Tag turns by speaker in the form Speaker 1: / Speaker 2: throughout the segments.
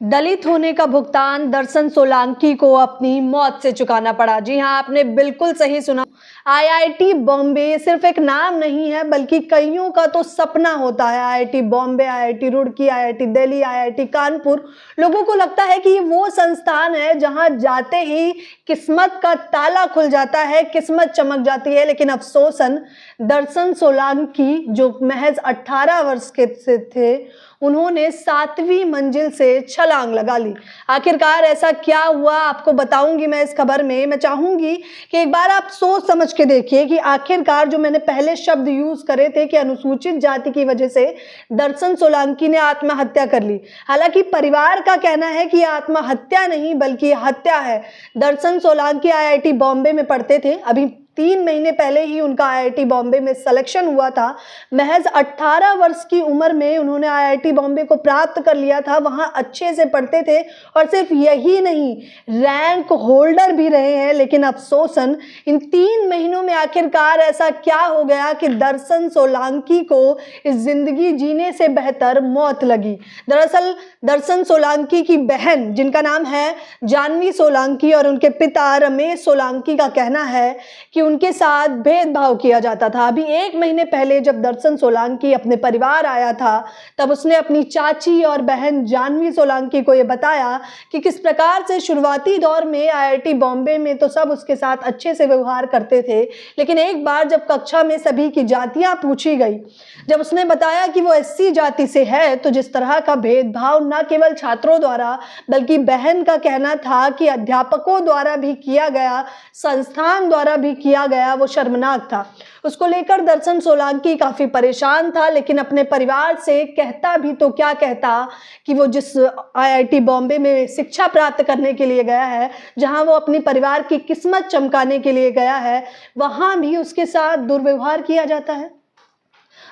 Speaker 1: दलित होने का भुगतान दर्शन सोलंकी को अपनी मौत से चुकाना पड़ा। जी हाँ, आपने बिल्कुल सही सुना। आईआईटी बॉम्बे सिर्फ एक नाम नहीं है, बल्कि कईयों का तो सपना होता है। IIT Bombay, IIT Roorkee, IIT Delhi, IIT Kanpur, लोगों को लगता है कि ये वो संस्थान है जहां जाते ही किस्मत का ताला खुल जाता है, किस्मत चमक जाती है। लेकिन अफसोसन दर्शन सोलंकी जो महज 18 वर्ष के थे, उन्होंने 7वीं मंजिल से छलांग लगा ली। आखिरकार ऐसा क्या हुआ, आपको बताऊंगी मैं इस खबर में। मैं चाहूंगी कि एक बार आप सोच समझ के देखिए कि आखिरकार जो मैंने पहले शब्द यूज करे थे कि अनुसूचित जाति की वजह से दर्शन सोलंकी ने आत्महत्या कर ली। हालांकि परिवार का कहना है कि आत्महत्या नहीं बल्कि हत्या है। दर्शन सोलंकी आईआईटी बॉम्बे में पढ़ते थे। अभी 3 महीने पहले ही उनका आईआईटी बॉम्बे में सिलेक्शन हुआ था। महज 18 वर्ष की उम्र में उन्होंने आईआईटी बॉम्बे को प्राप्त कर लिया था। वहां अच्छे से पढ़ते थे और सिर्फ यही नहीं, रैंक होल्डर भी रहे हैं। लेकिन अफसोसन इन 3 महीनों में आखिरकार ऐसा क्या हो गया कि दर्शन सोलंकी को इस जिंदगी जीने से बेहतर मौत लगी। दरअसल दर्शन सोलंकी की बहन, जिनका नाम है जानवी सोलंकी, और उनके पिता रमेश सोलंकी का कहना है कि उनके साथ भेदभाव किया जाता था। अभी 1 महीने पहले जब दर्शन सोलंकी अपने परिवार आया था, तब उसने अपनी चाची और बहन जानवी सोलंकी को यह बताया कि किस प्रकार से शुरुआती दौर में आईआईटी बॉम्बे में तो सब उसके साथ अच्छे से व्यवहार करते थे, लेकिन एक बार जब कक्षा में सभी की जातियां पूछी गई, जब उसने बताया कि वो एससी जाति से है, तो जिस तरह का भेदभाव न केवल छात्रों द्वारा बल्कि बहन का कहना था कि अध्यापकों द्वारा भी किया गया, संस्थान द्वारा भी किया गया, वो शर्मनाक था। उसको लेकर दर्शन सोलंकी काफी परेशान था, लेकिन अपने परिवार से कहता भी तो क्या कहता कि वो जिस आईआईटी बॉम्बे में शिक्षा प्राप्त करने के लिए गया है, जहां वो अपनी परिवार की किस्मत चमकाने के लिए गया है, वहां भी उसके साथ दुर्व्यवहार किया जाता है।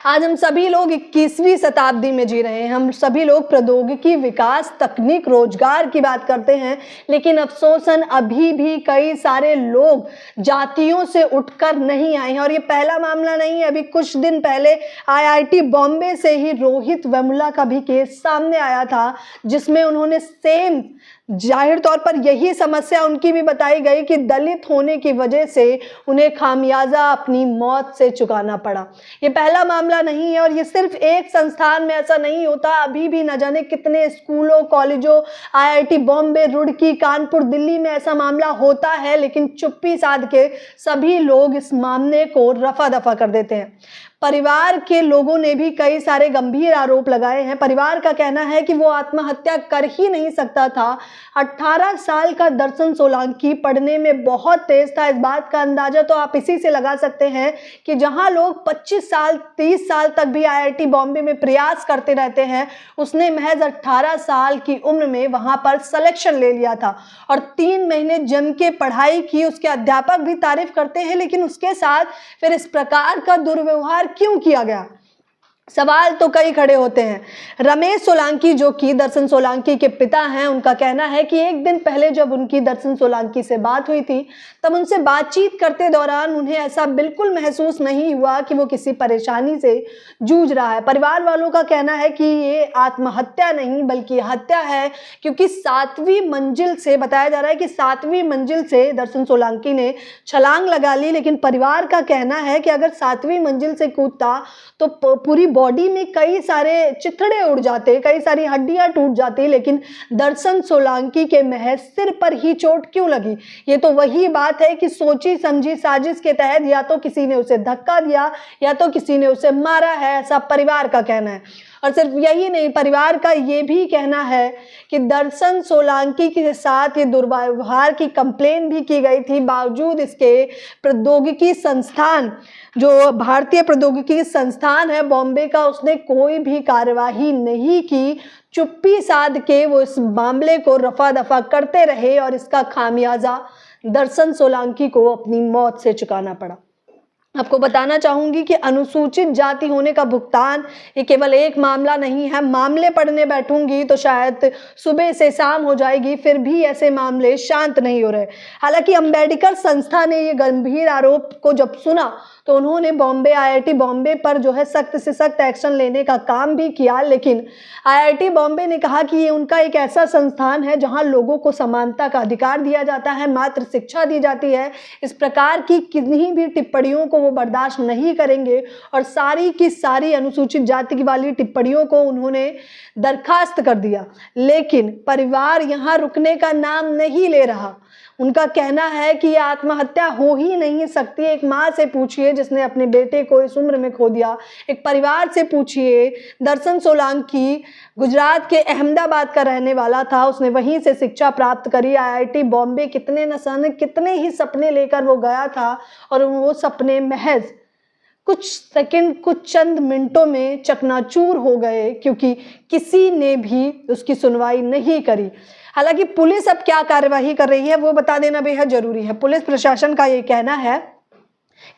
Speaker 1: आज हम सभी लोग 21वीं शताब्दी में जी रहे हैं। हम सभी लोग प्रौद्योगिकी, विकास, तकनीक, रोजगार की बात करते हैं, लेकिन अफसोसन अभी भी कई सारे लोग जातियों से उठकर नहीं आए हैं। और ये पहला मामला नहीं है। अभी कुछ दिन पहले आईआईटी बॉम्बे से ही रोहित वेमुला का भी केस सामने आया था, जिसमें उन्होंने सेम, जाहिर तौर पर यही समस्या उनकी भी बताई गई कि दलित होने की वजह से उन्हें खामियाजा अपनी मौत से चुकाना पड़ा। ये पहला मामला नहीं है और ये सिर्फ एक संस्थान में ऐसा नहीं होता। अभी भी न जाने कितने स्कूलों, कॉलेजों, आईआईटी बॉम्बे, रुड़की, कानपुर, दिल्ली में ऐसा मामला होता है, लेकिन चुप्पी साध के सभी लोग इस मामले को रफा दफा कर देते हैं। परिवार के लोगों ने भी कई सारे गंभीर आरोप लगाए हैं। परिवार का कहना है कि वो आत्महत्या कर ही नहीं सकता था। 18 साल का दर्शन सोलंकी पढ़ने में बहुत तेज था। इस बात का अंदाजा तो आप इसी से लगा सकते हैं कि जहां लोग 25 साल, 30 साल तक भी आईआईटी बॉम्बे में प्रयास करते रहते हैं, उसने महज 18 साल की उम्र में वहां पर सिलेक्शन ले लिया था और 3 महीने जम के पढ़ाई की। उसके अध्यापक भी तारीफ करते हैं, लेकिन उसके साथ फिर इस प्रकार का दुर्व्यवहार क्यों किया गया? सवाल तो कई खड़े होते हैं। रमेश सोलंकी, जो कि दर्शन सोलंकी के पिता हैं, उनका कहना है कि एक दिन पहले जब उनकी दर्शन सोलंकी से बात हुई थी, तब उनसे बातचीत करते दौरान उन्हें ऐसा बिल्कुल महसूस नहीं हुआ कि वो किसी परेशानी से जूझ रहा है। परिवार वालों का कहना है कि ये आत्महत्या नहीं बल्कि हत्या है, क्योंकि 7वीं मंजिल से, बताया जा रहा है कि 7वीं मंजिल से दर्शन सोलंकी ने छलांग लगा ली। लेकिन परिवार का कहना है कि अगर 7वीं मंजिल से कूदता तो पूरी बॉडी में कई सारे चिथड़े उड़ जाते, कई सारी हड्डियां टूट जाती, लेकिन दर्शन सोलंकी के महज सिर पर ही चोट क्यों लगी? ये तो वही बात है कि सोची समझी साजिश के तहत या तो किसी ने उसे धक्का दिया या तो किसी ने उसे मारा है, ऐसा परिवार का कहना है। और सिर्फ यही नहीं, परिवार का ये भी कहना है कि दर्शन सोलंकी के साथ ये दुर्व्यवहार की कंप्लेन भी की गई थी। बावजूद इसके प्रौद्योगिकी संस्थान, जो भारतीय प्रौद्योगिकी संस्थान है बॉम्बे का, उसने कोई भी कार्यवाही नहीं की। चुप्पी साध के वो इस मामले को रफा दफा करते रहे और इसका खामियाजा दर्शन सोलंकी को अपनी मौत से चुकाना पड़ा। आपको बताना चाहूंगी कि अनुसूचित जाति होने का भुगतान ये केवल एक मामला नहीं है। मामले पढ़ने बैठूंगी तो शायद सुबह से शाम हो जाएगी, फिर भी ऐसे मामले शांत नहीं हो रहे। हालांकि अंबेडकर संस्था ने ये गंभीर आरोप को जब सुना तो उन्होंने बॉम्बे आईआईटी बॉम्बे पर जो है सख्त से सख्त एक्शन लेने का काम भी किया, लेकिन आईआईटी बॉम्बे ने कहा कि ये उनका एक ऐसा संस्थान है जहां लोगों को समानता का अधिकार दिया जाता है, मात्र शिक्षा दी जाती है। इस प्रकार की किन्हीं भी टिप्पणियों को वो बर्दाश्त नहीं करेंगे और सारी की सारी अनुसूचित जाति वाली टिप्पणियों को उन्होंने दरखास्त कर दिया। लेकिन परिवार यहाँ रुकने का नाम नहीं ले रहा। उनका कहना है कि ये आत्महत्या हो ही नहीं सकती। एक माँ से पूछिए जिसने अपने बेटे को इस उम्र में खो दिया, एक परिवार से पूछिए। दर्शन सोलंकी गुजरात के अहमदाबाद का रहने वाला था, उसने वहीं से शिक्षा प्राप्त करी। आईआईटी बॉम्बे कितने न जाने कितने ही सपने लेकर वो गया था और वो सपने महज कुछ सेकंड, कुछ चंद मिनटों में चकनाचूर हो गए क्योंकि किसी ने भी उसकी सुनवाई नहीं करी। हालांकि पुलिस अब क्या कार्यवाही कर रही है वो बता देना बेहद जरूरी है। पुलिस प्रशासन का ये कहना है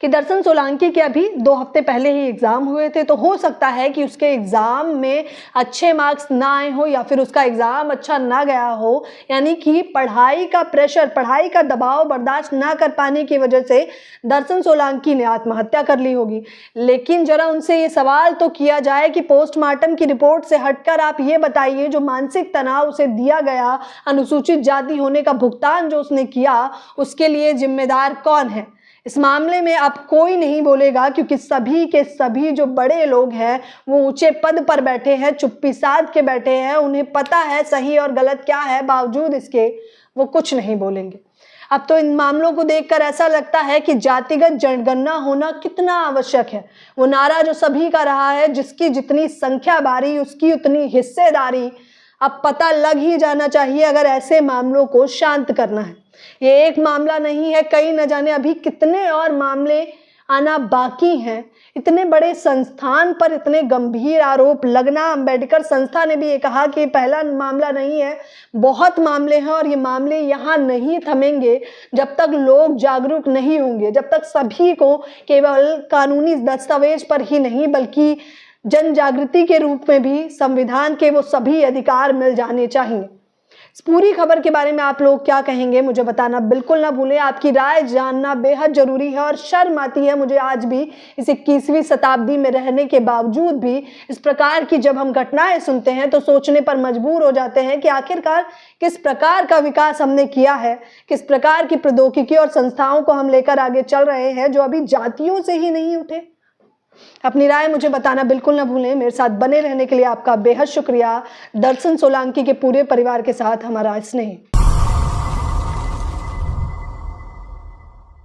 Speaker 1: कि दर्शन सोलंकी के अभी 2 हफ्ते पहले ही एग्जाम हुए थे, तो हो सकता है कि उसके एग्जाम में अच्छे मार्क्स ना आए हो या फिर उसका एग्जाम अच्छा ना गया हो, यानी कि पढ़ाई का प्रेशर, पढ़ाई का दबाव बर्दाश्त ना कर पाने की वजह से दर्शन सोलंकी ने आत्महत्या कर ली होगी। लेकिन जरा उनसे ये सवाल तो किया जाए कि पोस्टमार्टम की रिपोर्ट से हटकर आप ये बताइए, जो मानसिक तनाव उसे दिया गया, अनुसूचित जाति होने का भुगतान जो उसने किया, उसके लिए जिम्मेदार कौन है? इस मामले में अब कोई नहीं बोलेगा क्योंकि सभी के सभी जो बड़े लोग हैं वो ऊंचे पद पर बैठे हैं, चुप्पी साध के बैठे हैं। उन्हें पता है सही और गलत क्या है, बावजूद इसके वो कुछ नहीं बोलेंगे। अब तो इन मामलों को देखकर ऐसा लगता है कि जातिगत जनगणना होना कितना आवश्यक है। वो नारा जो सभी का रहा है, जिसकी जितनी संख्या बारी उसकी उतनी हिस्सेदारी, अब पता लग ही जाना चाहिए अगर ऐसे मामलों को शांत करना है। ये एक मामला नहीं है, कई न जाने अभी कितने और मामले आना बाकी हैं। इतने बड़े संस्थान पर इतने गंभीर आरोप लगना, अंबेडकर संस्था ने भी ये कहा कि पहला मामला नहीं है, बहुत मामले हैं और ये मामले यहाँ नहीं थमेंगे जब तक लोग जागरूक नहीं होंगे, जब तक सभी को केवल कानूनी दस्तावेज पर ही नहीं बल्कि जन जागृति के रूप में भी संविधान के वो सभी अधिकार मिल जाने चाहिए। इस पूरी खबर के बारे में आप लोग क्या कहेंगे मुझे बताना बिल्कुल ना भूलें। आपकी राय जानना बेहद जरूरी है और शर्म आती है मुझे आज भी इस 21वीं शताब्दी में रहने के बावजूद भी इस प्रकार की जब हम घटनाएं सुनते हैं तो सोचने पर मजबूर हो जाते हैं कि आखिरकार किस प्रकार का विकास हमने किया है, किस प्रकार की प्रौद्योगिकी और संस्थाओं को हम लेकर आगे चल रहे हैं जो अभी जातियों से ही नहीं उठे। अपनी राय मुझे बताना बिल्कुल ना भूलें। मेरे साथ बने रहने के लिए आपका बेहद शुक्रिया। दर्शन सोलंकी के पूरे परिवार के साथ हमारा स्नेह।